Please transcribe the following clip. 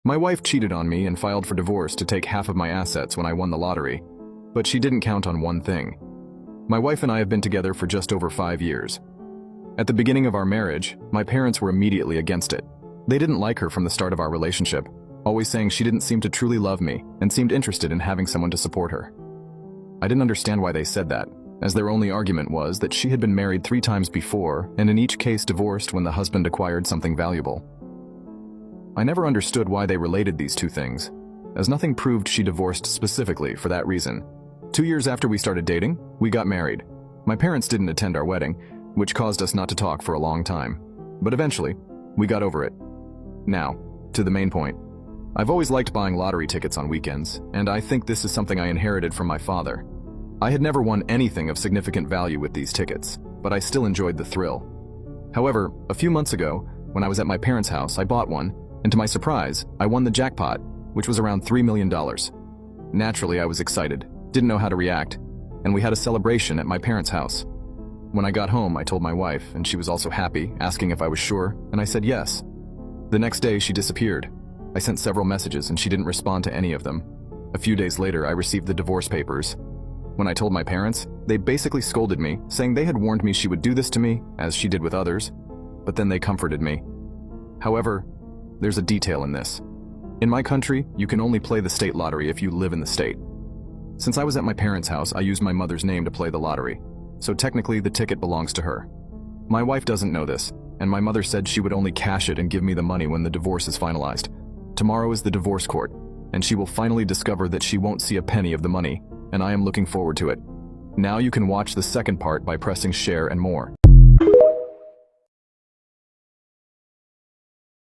My wife cheated on me and filed for divorce to take half of my assets when I won the lottery, but she didn't count on one thing. My wife and I have been together for just over 5 years. At the beginning of our marriage, my parents were immediately against it. They didn't like her from the start of our relationship, always saying she didn't seem to truly love me and seemed interested in having someone to support her. I didn't understand why they said that, as their only argument was that she had been married 3 times before and in each case divorced when the husband acquired something valuable. I never understood why they related these two things, as nothing proved she divorced specifically for that reason. 2 years after we started dating, we got married. My parents didn't attend our wedding, which caused us not to talk for a long time. But eventually, we got over it. Now, to the main point. I've always liked buying lottery tickets on weekends, and I think this is something I inherited from my father. I had never won anything of significant value with these tickets, but I still enjoyed the thrill. However, a few months ago, when I was at my parents' house, I bought one, and to my surprise, I won the jackpot, which was around $3 million. Naturally, I was excited, didn't know how to react, and we had a celebration at my parents' house. When I got home, I told my wife, and she was also happy, asking if I was sure, and I said yes. The next day, she disappeared. I sent several messages, and she didn't respond to any of them. A few days later, I received the divorce papers. When I told my parents, they basically scolded me, saying they had warned me she would do this to me, as she did with others, but then they comforted me. However, there's a detail in this. In my country, you can only play the state lottery if you live in the state. Since I was at my parents' house, I used my mother's name to play the lottery, so technically the ticket belongs to her. My wife doesn't know this, and my mother said she would only cash it and give me the money when the divorce is finalized. Tomorrow is the divorce court, and she will finally discover that she won't see a penny of the money, and I am looking forward to it. Now you can watch the second part by pressing share and more.